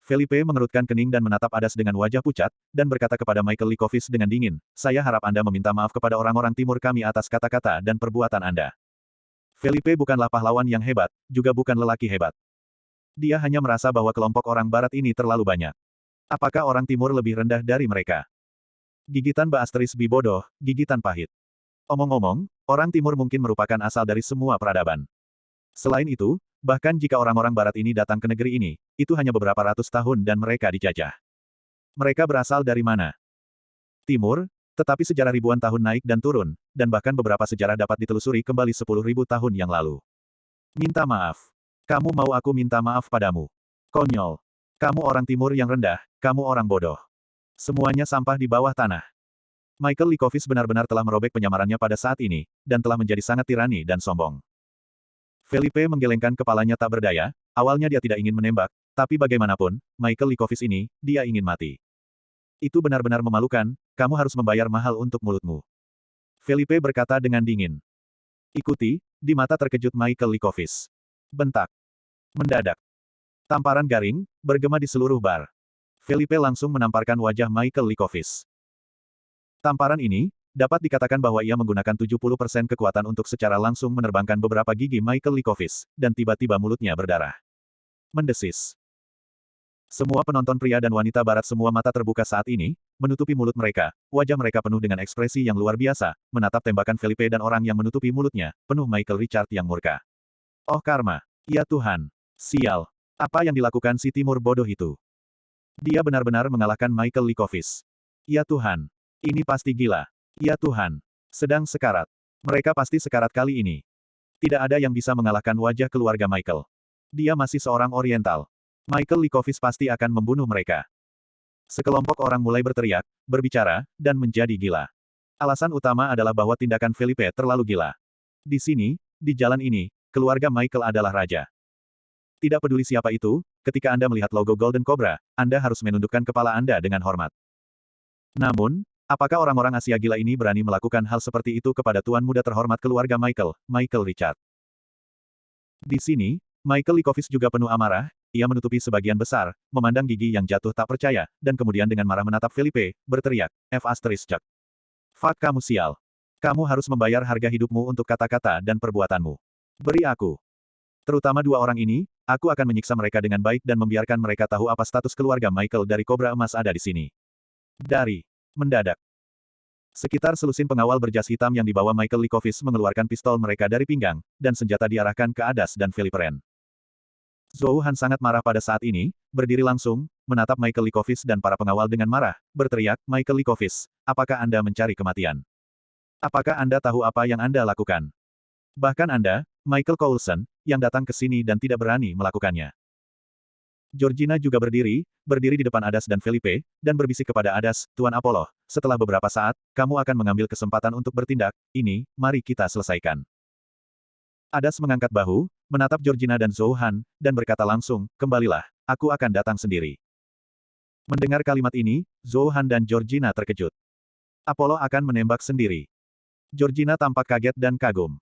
Felipe mengerutkan kening dan menatap Adas dengan wajah pucat, dan berkata kepada Michael Likovic dengan dingin, saya harap Anda meminta maaf kepada orang-orang timur kami atas kata-kata dan perbuatan Anda. Felipe bukanlah pahlawan yang hebat, juga bukan lelaki hebat. Dia hanya merasa bahwa kelompok orang barat ini terlalu banyak. Apakah orang timur lebih rendah dari mereka? Gigitan Bibodoh, gigitan pahit. Omong-omong, orang timur mungkin merupakan asal dari semua peradaban. Selain itu, bahkan jika orang-orang barat ini datang ke negeri ini, itu hanya beberapa ratus tahun dan mereka dijajah. Mereka berasal dari mana? Timur, tetapi sejarah ribuan tahun naik dan turun, dan bahkan beberapa sejarah dapat ditelusuri kembali 10.000 tahun yang lalu. Minta maaf. Kamu mau aku minta maaf padamu? Konyol. Kamu orang timur yang rendah, kamu orang bodoh. Semuanya sampah di bawah tanah. Michael Likovic benar-benar telah merobek penyamarannya pada saat ini, dan telah menjadi sangat tirani dan sombong. Felipe menggelengkan kepalanya tak berdaya, awalnya dia tidak ingin menembak, tapi bagaimanapun, Michael Likovic ini, dia ingin mati. Itu benar-benar memalukan, kamu harus membayar mahal untuk mulutmu. Felipe berkata dengan dingin. Ikuti, di mata terkejut Michael Likovic. Bentak. Mendadak. Tamparan garing, bergema di seluruh bar. Felipe langsung menamparkan wajah Michael Likovic. Tamparan ini, dapat dikatakan bahwa ia menggunakan 70% kekuatan untuk secara langsung menerbangkan beberapa gigi Michael Likovic, dan tiba-tiba mulutnya berdarah. Mendesis. Semua penonton pria dan wanita barat semua mata terbuka saat ini, menutupi mulut mereka, wajah mereka penuh dengan ekspresi yang luar biasa, menatap tembakan Felipe dan orang yang menutupi mulutnya, penuh Michael Richard yang murka. Oh karma. Ya Tuhan. Sial. Apa yang dilakukan si Timur bodoh itu? Dia benar-benar mengalahkan Michael Likovic. Ya Tuhan. Ini pasti gila. Ya Tuhan. Sedang sekarat. Mereka pasti sekarat kali ini. Tidak ada yang bisa mengalahkan wajah keluarga Michael. Dia masih seorang Oriental. Michael Likovic pasti akan membunuh mereka. Sekelompok orang mulai berteriak, berbicara, dan menjadi gila. Alasan utama adalah bahwa tindakan Felipe terlalu gila. Di sini, di jalan ini, keluarga Michael adalah raja. Tidak peduli siapa itu, ketika Anda melihat logo Golden Cobra, Anda harus menundukkan kepala Anda dengan hormat. Namun, apakah orang-orang Asia gila ini berani melakukan hal seperti itu kepada tuan muda terhormat keluarga Michael, Michael Richard? Di sini, Michael Likovic juga penuh amarah, ia menutupi sebagian besar, memandang gigi yang jatuh tak percaya, dan kemudian dengan marah menatap Felipe, berteriak, F***. Fuck kamu sial. Kamu harus membayar harga hidupmu untuk kata-kata dan perbuatanmu. Beri aku. Terutama dua orang ini, aku akan menyiksa mereka dengan baik dan membiarkan mereka tahu apa status keluarga Michael dari Kobra Emas ada di sini. Mendadak. Sekitar selusin pengawal berjas hitam yang dibawa Michael Likovic mengeluarkan pistol mereka dari pinggang, dan senjata diarahkan ke Adas dan Felipe Ren. Zhou Han sangat marah pada saat ini, berdiri langsung, menatap Michael Likovic dan para pengawal dengan marah, berteriak, Michael Likovic, apakah Anda mencari kematian? Apakah Anda tahu apa yang Anda lakukan? Bahkan Anda, Michael Coulson, yang datang ke sini dan tidak berani melakukannya. Georgina juga berdiri di depan Adas dan Felipe, dan berbisik kepada Adas, Tuan Apollo, setelah beberapa saat, kamu akan mengambil kesempatan untuk bertindak, ini, mari kita selesaikan. Adas mengangkat bahu, menatap Georgina dan Zhou Han, dan berkata langsung, kembalilah, aku akan datang sendiri. Mendengar kalimat ini, Zhou Han dan Georgina terkejut. Apollo akan menembak sendiri. Georgina tampak kaget dan kagum.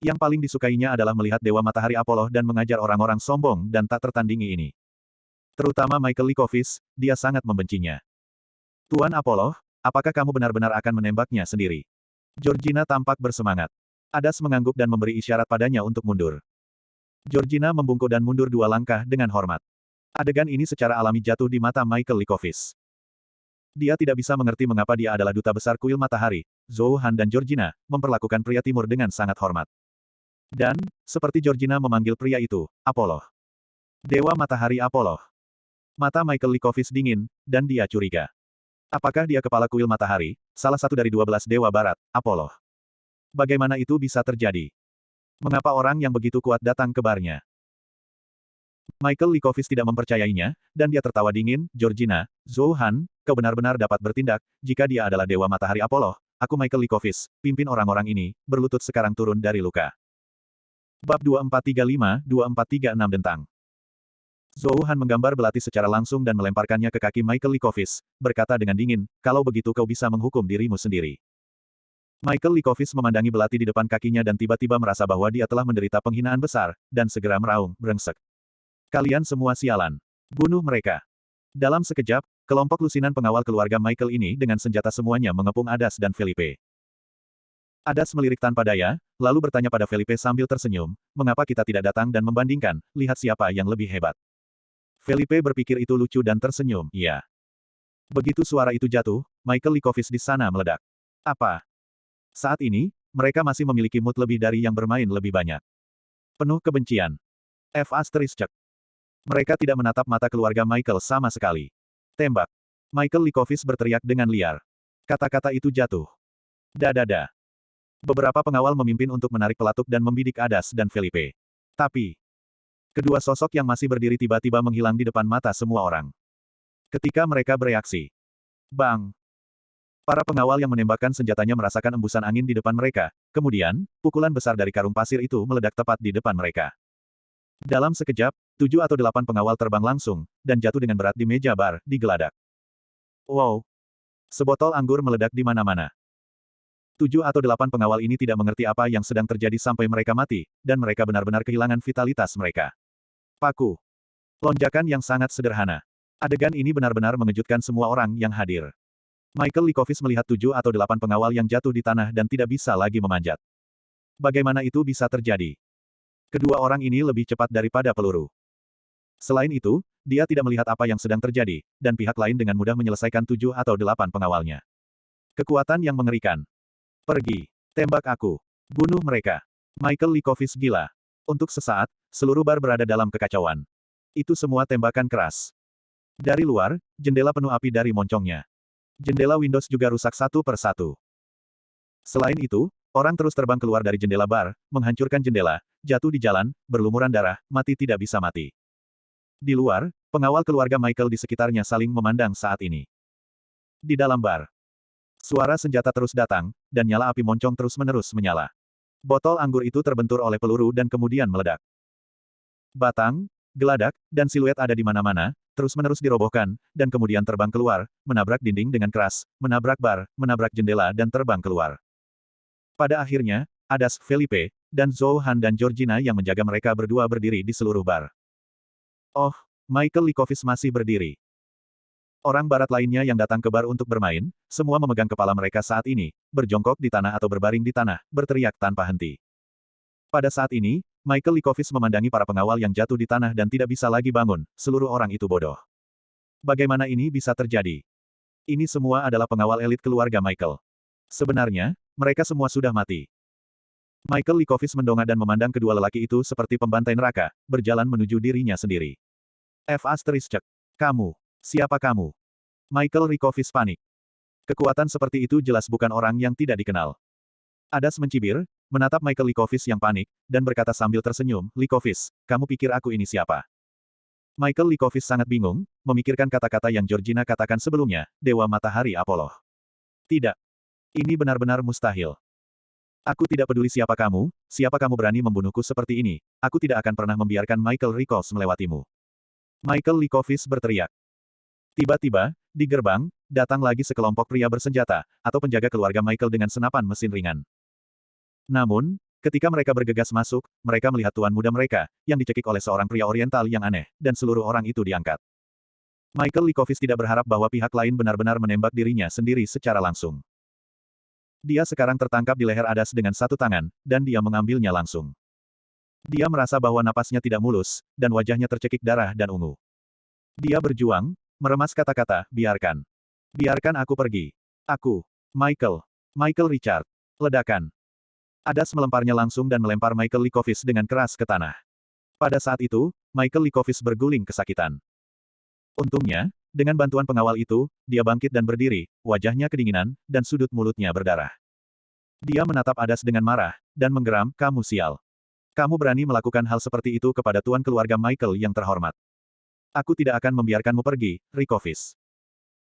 Yang paling disukainya adalah melihat Dewa Matahari Apollo dan mengajar orang-orang sombong dan tak tertandingi ini. Terutama Michael Likovic, dia sangat membencinya. Tuan Apollo, apakah kamu benar-benar akan menembaknya sendiri? Georgina tampak bersemangat. Adas mengangguk dan memberi isyarat padanya untuk mundur. Georgina membungkuk dan mundur 2 langkah dengan hormat. Adegan ini secara alami jatuh di mata Michael Likovic. Dia tidak bisa mengerti mengapa dia adalah duta besar kuil matahari, Zhou Han dan Georgina, memperlakukan pria timur dengan sangat hormat. Dan, seperti Georgina memanggil pria itu, Apollo. Dewa Matahari Apollo. Mata Michael Likovic dingin, dan dia curiga. Apakah dia kepala kuil matahari, salah satu dari 12 dewa barat, Apollo? Bagaimana itu bisa terjadi? Mengapa orang yang begitu kuat datang ke barnya? Michael Likovic tidak mempercayainya, dan dia tertawa dingin, Georgina, Zhou Han, kau benar-benar dapat bertindak, jika dia adalah Dewa Matahari Apollo, aku Michael Likovic, pimpin orang-orang ini, berlutut sekarang turun dari luka. Bab 2435-2436 Dentang. Zhou Han menggambar belati secara langsung dan melemparkannya ke kaki Michael Likovic, berkata dengan dingin, kalau begitu kau bisa menghukum dirimu sendiri. Michael Likovic memandangi belati di depan kakinya dan tiba-tiba merasa bahwa dia telah menderita penghinaan besar, dan segera meraung, brengsek. Kalian semua sialan. Bunuh mereka. Dalam sekejap, kelompok lusinan pengawal keluarga Michael ini dengan senjata semuanya mengepung Adas dan Felipe. Adas melirik tanpa daya, lalu bertanya pada Felipe sambil tersenyum, mengapa kita tidak datang dan membandingkan, lihat siapa yang lebih hebat. Felipe berpikir itu lucu dan tersenyum, iya. Begitu suara itu jatuh, Michael Likovic di sana meledak. Apa? Saat ini, mereka masih memiliki mood lebih dari yang bermain lebih banyak. Penuh kebencian. F***. Mereka tidak menatap mata keluarga Michael sama sekali. Tembak. Michael Likovis berteriak dengan liar. Kata-kata itu jatuh. Dadada. Beberapa pengawal memimpin untuk menarik pelatuk dan membidik Adas dan Felipe. Tapi, kedua sosok yang masih berdiri tiba-tiba menghilang di depan mata semua orang. Ketika mereka bereaksi. Bang! Para pengawal yang menembakkan senjatanya merasakan embusan angin di depan mereka, kemudian, pukulan besar dari karung pasir itu meledak tepat di depan mereka. Dalam sekejap, 7 atau 8 pengawal terbang langsung, dan jatuh dengan berat di meja bar, digeladak. Wow! Sebotol anggur meledak di mana-mana. 7 atau 8 pengawal ini tidak mengerti apa yang sedang terjadi sampai mereka mati, dan mereka benar-benar kehilangan vitalitas mereka. Paku. Lonjakan yang sangat sederhana. Adegan ini benar-benar mengejutkan semua orang yang hadir. Michael Likovis melihat 7 atau 8 pengawal yang jatuh di tanah dan tidak bisa lagi memanjat. Bagaimana itu bisa terjadi? Kedua orang ini lebih cepat daripada peluru. Selain itu, dia tidak melihat apa yang sedang terjadi, dan pihak lain dengan mudah menyelesaikan 7 atau 8 pengawalnya. Kekuatan yang mengerikan. Pergi. Tembak aku. Bunuh mereka. Michael Likovis gila. Untuk sesaat, seluruh bar berada dalam kekacauan. Itu semua tembakan keras. Dari luar, jendela penuh api dari moncongnya. Jendela Windows juga rusak satu per satu. Selain itu, orang terus terbang keluar dari jendela bar, menghancurkan jendela, jatuh di jalan, berlumuran darah, mati tidak bisa mati. Di luar, pengawal keluarga Michael di sekitarnya saling memandang saat ini. Di dalam bar, suara senjata terus datang, dan nyala api moncong terus-menerus menyala. Botol anggur itu terbentur oleh peluru dan kemudian meledak. Batang, geladak, dan siluet ada di mana-mana, terus-menerus dirobohkan, dan kemudian terbang keluar, menabrak dinding dengan keras, menabrak bar, menabrak jendela dan terbang keluar. Pada akhirnya, Adas, Felipe, dan Zhou Han dan Georgina yang menjaga mereka berdua berdiri di seluruh bar. Oh, Michael Likovis masih berdiri. Orang barat lainnya yang datang ke bar untuk bermain, semua memegang kepala mereka saat ini, berjongkok di tanah atau berbaring di tanah, berteriak tanpa henti. Pada saat ini, Michael Likovis memandangi para pengawal yang jatuh di tanah dan tidak bisa lagi bangun, seluruh orang itu bodoh. Bagaimana ini bisa terjadi? Ini semua adalah pengawal elit keluarga Michael. Sebenarnya, mereka semua sudah mati. Michael Likovis mendongak dan memandang kedua lelaki itu seperti pembantai neraka, berjalan menuju dirinya sendiri. F***, kamu. Siapa kamu? Michael Likovis panik. Kekuatan seperti itu jelas bukan orang yang tidak dikenal. Adas mencibir, menatap Michael Likovis yang panik, dan berkata sambil tersenyum, Likovis, kamu pikir aku ini siapa? Michael Likovis sangat bingung, memikirkan kata-kata yang Georgina katakan sebelumnya, Dewa Matahari Apollo. Tidak. Ini benar-benar mustahil. Aku tidak peduli siapa kamu berani membunuhku seperti ini, aku tidak akan pernah membiarkan Michael Likovis melewatimu. Michael Likovis berteriak. Tiba-tiba, di gerbang, datang lagi sekelompok pria bersenjata, atau penjaga keluarga Michael dengan senapan mesin ringan. Namun, ketika mereka bergegas masuk, mereka melihat tuan muda mereka, yang dicekik oleh seorang pria oriental yang aneh, dan seluruh orang itu diangkat. Michael Likovis tidak berharap bahwa pihak lain benar-benar menembak dirinya sendiri secara langsung. Dia sekarang tertangkap di leher Adas dengan satu tangan, dan dia mengambilnya langsung. Dia merasa bahwa napasnya tidak mulus, dan wajahnya tercekik darah dan ungu. Dia berjuang, meremas kata-kata, biarkan. Biarkan aku pergi. Aku. Michael Richard. Ledakan. Adas melemparnya langsung dan melempar Michael Likovis dengan keras ke tanah. Pada saat itu, Michael Likovis berguling kesakitan. Untungnya, dengan bantuan pengawal itu, dia bangkit dan berdiri, wajahnya kedinginan, dan sudut mulutnya berdarah. Dia menatap Adas dengan marah, dan menggeram, kamu sial. Kamu berani melakukan hal seperti itu kepada tuan keluarga Michael yang terhormat. Aku tidak akan membiarkanmu pergi, Likovis.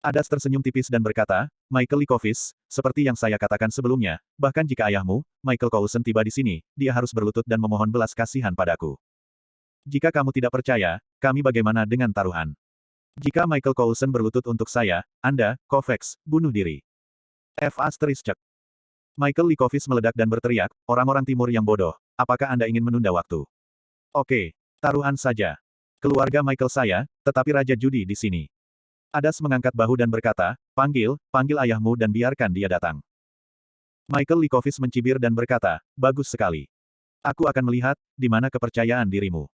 Adas tersenyum tipis dan berkata, Michael Likovis, seperti yang saya katakan sebelumnya, bahkan jika ayahmu, Michael Coulson tiba di sini, dia harus berlutut dan memohon belas kasihan padaku. Jika kamu tidak percaya, kami bagaimana dengan taruhan? Jika Michael Coulson berlutut untuk saya, Anda, Kovacs, bunuh diri. F***. Michael Likovis meledak dan berteriak, orang-orang timur yang bodoh, apakah Anda ingin menunda waktu? Oke, taruhan saja. Keluarga Michael saya, tetapi Raja Judi di sini. Adas mengangkat bahu dan berkata, panggil ayahmu dan biarkan dia datang. Michael Likovis mencibir dan berkata, bagus sekali. Aku akan melihat, di mana kepercayaan dirimu.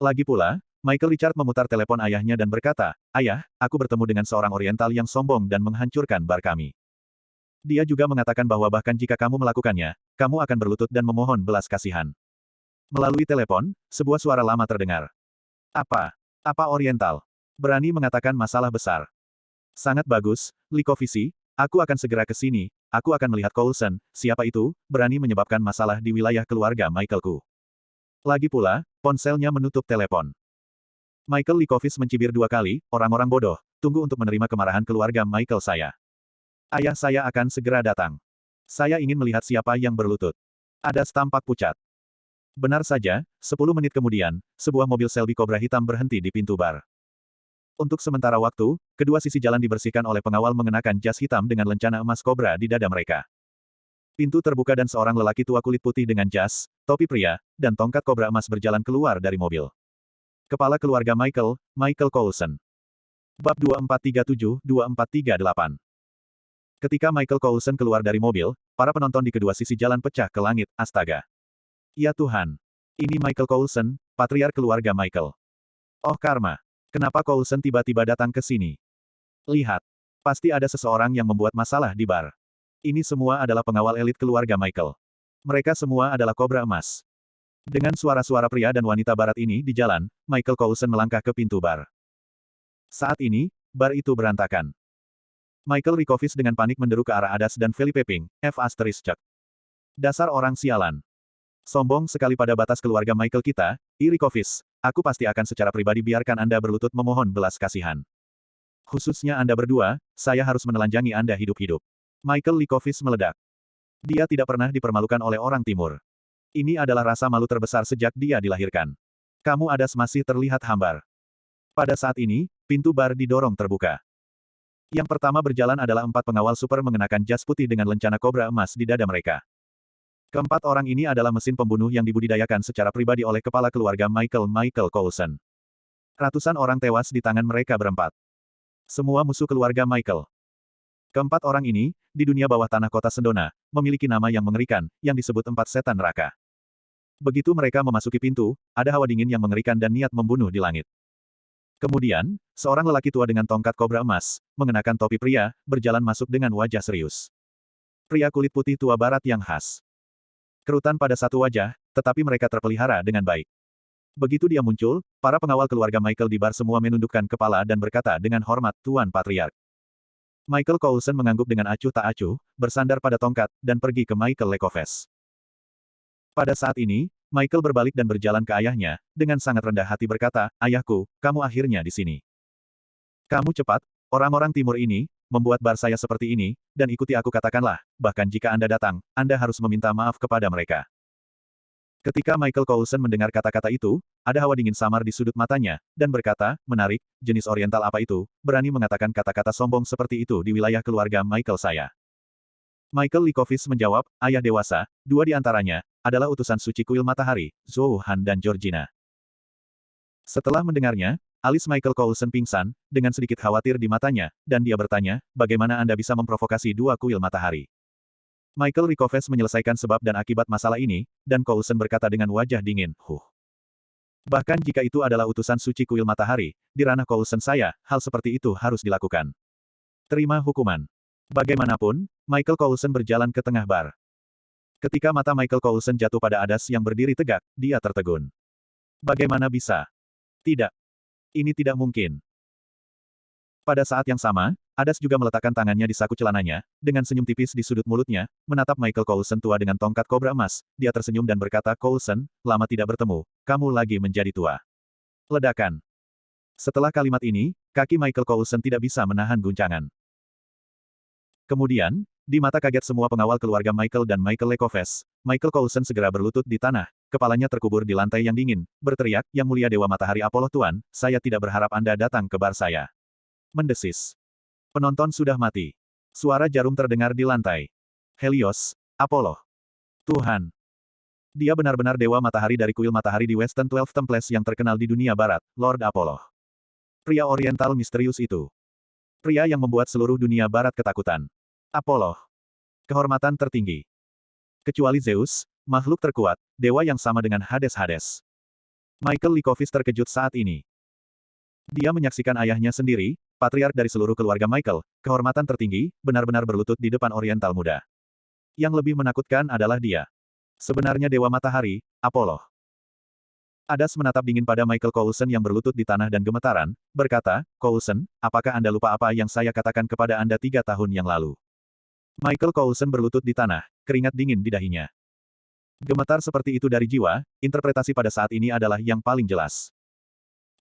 Lagi pula, Michael Richard memutar telepon ayahnya dan berkata, ayah, aku bertemu dengan seorang oriental yang sombong dan menghancurkan bar kami. Dia juga mengatakan bahwa bahkan jika kamu melakukannya, kamu akan berlutut dan memohon belas kasihan. Melalui telepon, sebuah suara lama terdengar. Apa oriental? Berani mengatakan masalah besar. Sangat bagus, Likovisi. Aku akan segera ke sini. Aku akan melihat Coulson. Siapa itu, berani menyebabkan masalah di wilayah keluarga Michaelku. Lagi pula, ponselnya menutup telepon. Michael Likovis mencibir 2 kali, orang-orang bodoh. Tunggu untuk menerima kemarahan keluarga Michael saya. Ayah saya akan segera datang. Saya ingin melihat siapa yang berlutut. Adas tampak pucat. Benar saja, 10 menit kemudian, sebuah mobil Shelby Cobra hitam berhenti di pintu bar. Untuk sementara waktu, kedua sisi jalan dibersihkan oleh pengawal mengenakan jas hitam dengan lencana emas kobra di dada mereka. Pintu terbuka dan seorang lelaki tua kulit putih dengan jas, topi pria, dan tongkat kobra emas berjalan keluar dari mobil. Kepala keluarga Michael, Michael Coulson. Bab 2437-2438. Ketika Michael Coulson keluar dari mobil, para penonton di kedua sisi jalan pecah ke langit, astaga. Ya Tuhan. Ini Michael Coulson, patriark keluarga Michael. Oh karma. Kenapa Coulson tiba-tiba datang ke sini? Lihat. Pasti ada seseorang yang membuat masalah di bar. Ini semua adalah pengawal elit keluarga Michael. Mereka semua adalah kobra emas. Dengan suara-suara pria dan wanita barat ini di jalan, Michael Coulson melangkah ke pintu bar. Saat ini, bar itu berantakan. Michael Likovis dengan panik menderu ke arah Adas dan Felipe Ping, F***. Dasar orang sialan. Sombong sekali pada batas keluarga Michael kita, Likovis. Aku pasti akan secara pribadi biarkan Anda berlutut memohon belas kasihan. Khususnya Anda berdua, saya harus menelanjangi Anda hidup-hidup. Michael Likovis meledak. Dia tidak pernah dipermalukan oleh orang timur. Ini adalah rasa malu terbesar sejak dia dilahirkan. Kamu Adas masih terlihat hambar. Pada saat ini, pintu bar didorong terbuka. Yang pertama berjalan adalah 4 pengawal super mengenakan jas putih dengan lencana kobra emas di dada mereka. Keempat orang ini adalah mesin pembunuh yang dibudidayakan secara pribadi oleh kepala keluarga Michael Coulson. Ratusan orang tewas di tangan mereka berempat. Semua musuh keluarga Michael. Keempat orang ini, di dunia bawah tanah kota Sendona, memiliki nama yang mengerikan, yang disebut 4 setan neraka. Begitu mereka memasuki pintu, ada hawa dingin yang mengerikan dan niat membunuh di langit. Kemudian, seorang lelaki tua dengan tongkat kobra emas, mengenakan topi pria, berjalan masuk dengan wajah serius. Pria kulit putih tua barat yang khas. Kerutan pada satu wajah, tetapi mereka terpelihara dengan baik. Begitu dia muncul, para pengawal keluarga Michael di bar semua menundukkan kepala dan berkata dengan hormat, Tuan Patriark. Michael Coulson mengangguk dengan acuh tak acuh, bersandar pada tongkat, dan pergi ke Michael Likoves. Pada saat ini, Michael berbalik dan berjalan ke ayahnya, dengan sangat rendah hati berkata, Ayahku, kamu akhirnya di sini. Kamu cepat, orang-orang timur ini, membuat bar saya seperti ini, dan ikuti aku katakanlah, bahkan jika Anda datang, Anda harus meminta maaf kepada mereka. Ketika Michael Coulson mendengar kata-kata itu, ada hawa dingin samar di sudut matanya, dan berkata, menarik, jenis oriental apa itu, berani mengatakan kata-kata sombong seperti itu di wilayah keluarga Michael saya. Michael Likovis menjawab, ayah dewasa, 2 di antaranya, adalah utusan suci kuil matahari, Zhou Han dan Georgina. Setelah mendengarnya, alis Michael Coulson pingsan, dengan sedikit khawatir di matanya, dan dia bertanya, bagaimana Anda bisa memprovokasi 2 kuil matahari? Michael Likoves menyelesaikan sebab dan akibat masalah ini, dan Coulson berkata dengan wajah dingin, Bahkan jika itu adalah utusan suci kuil matahari, di ranah Coulson saya, hal seperti itu harus dilakukan. Terima hukuman. Bagaimanapun, Michael Coulson berjalan ke tengah bar. Ketika mata Michael Coulson jatuh pada Adas yang berdiri tegak, dia tertegun. Bagaimana bisa? Tidak. Ini tidak mungkin. Pada saat yang sama, Adas juga meletakkan tangannya di saku celananya, dengan senyum tipis di sudut mulutnya, menatap Michael Coulson tua dengan tongkat kobra emas, dia tersenyum dan berkata, Coulson, lama tidak bertemu, kamu lagi menjadi tua. Ledakan. Setelah kalimat ini, kaki Michael Coulson tidak bisa menahan guncangan. Kemudian, di mata kaget semua pengawal keluarga Michael dan Michael Likoves, Michael Coulson segera berlutut di tanah, kepalanya terkubur di lantai yang dingin, berteriak, Yang Mulia Dewa Matahari Apollo Tuan, saya tidak berharap Anda datang ke bar saya. Mendesis. Penonton sudah mati. Suara jarum terdengar di lantai. Helios, Apollo. Tuhan. Dia benar-benar dewa matahari dari kuil matahari di Western Twelve Temples yang terkenal di dunia barat, Lord Apollo. Pria oriental misterius itu. Pria yang membuat seluruh dunia barat ketakutan. Apollo. Kehormatan tertinggi. Kecuali Zeus, makhluk terkuat, dewa yang sama dengan Hades. Michael Likovis terkejut saat ini. Dia menyaksikan ayahnya sendiri, patriark dari seluruh keluarga Michael, kehormatan tertinggi, benar-benar berlutut di depan oriental muda. Yang lebih menakutkan adalah dia. Sebenarnya Dewa Matahari, Apollo. Adas menatap dingin pada Michael Coulson yang berlutut di tanah dan gemetaran, berkata, Coulson, apakah Anda lupa apa yang saya katakan kepada Anda 3 tahun yang lalu? Michael Coulson berlutut di tanah, keringat dingin di dahinya. Gemetar seperti itu dari jiwa, interpretasi pada saat ini adalah yang paling jelas.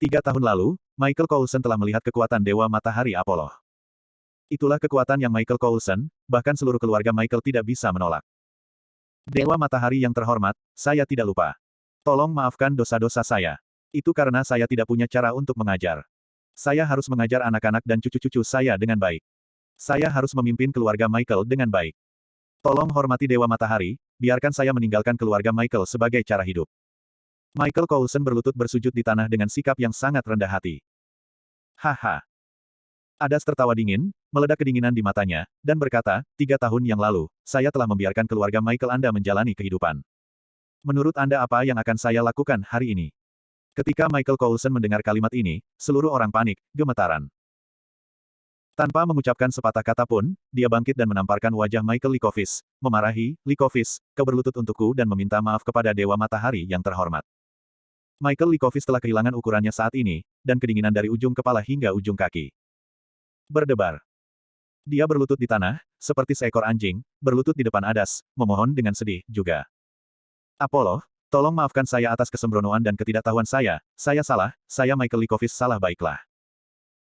3 tahun lalu, Michael Coulson telah melihat kekuatan Dewa Matahari Apollo. Itulah kekuatan yang Michael Coulson, bahkan seluruh keluarga Michael tidak bisa menolak. Dewa Matahari yang terhormat, saya tidak lupa. Tolong maafkan dosa-dosa saya. Itu karena saya tidak punya cara untuk mengajar. Saya harus mengajar anak-anak dan cucu-cucu saya dengan baik. Saya harus memimpin keluarga Michael dengan baik. Tolong hormati Dewa Matahari, biarkan saya meninggalkan keluarga Michael sebagai cara hidup. Michael Coulson berlutut bersujud di tanah dengan sikap yang sangat rendah hati. Haha. Adas tertawa dingin, meledak kedinginan di matanya, dan berkata, 3 tahun yang lalu, saya telah membiarkan keluarga Michael Anda menjalani kehidupan. Menurut Anda apa yang akan saya lakukan hari ini? Ketika Michael Coulson mendengar kalimat ini, seluruh orang panik, gemetaran. Tanpa mengucapkan sepatah kata pun, dia bangkit dan menamparkan wajah Michael Likovis, memarahi, Likovis, kau berlutut untukku dan meminta maaf kepada Dewa Matahari yang terhormat. Michael Likovis telah kehilangan ukurannya saat ini, dan kedinginan dari ujung kepala hingga ujung kaki berdebar. Dia berlutut di tanah, seperti seekor anjing, berlutut di depan Adas, memohon dengan sedih juga. Apollo, tolong maafkan saya atas kesembronoan dan ketidaktahuan saya salah, saya Michael Likovis salah baiklah.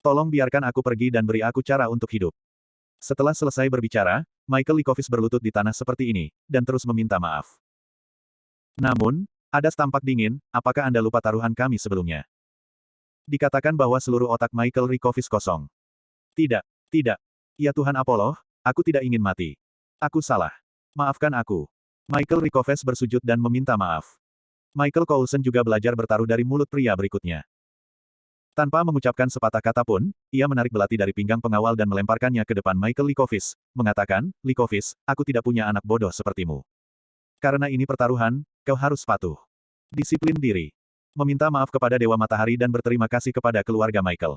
Tolong biarkan aku pergi dan beri aku cara untuk hidup. Setelah selesai berbicara, Michael Likovis berlutut di tanah seperti ini, dan terus meminta maaf. Namun, Adas tampak dingin, apakah Anda lupa taruhan kami sebelumnya? Dikatakan bahwa seluruh otak Michael Likovis kosong. Tidak, tidak. Ya Tuhan Apollo, aku tidak ingin mati. Aku salah. Maafkan aku. Michael Likovis bersujud dan meminta maaf. Michael Coulson juga belajar bertaruh dari mulut pria berikutnya. Tanpa mengucapkan sepatah kata pun, ia menarik belati dari pinggang pengawal dan melemparkannya ke depan Michael Likovis, mengatakan, Likovis, aku tidak punya anak bodoh sepertimu. Karena ini pertaruhan, kau harus patuh. Disiplin diri. Meminta maaf kepada Dewa Matahari dan berterima kasih kepada keluarga Michael.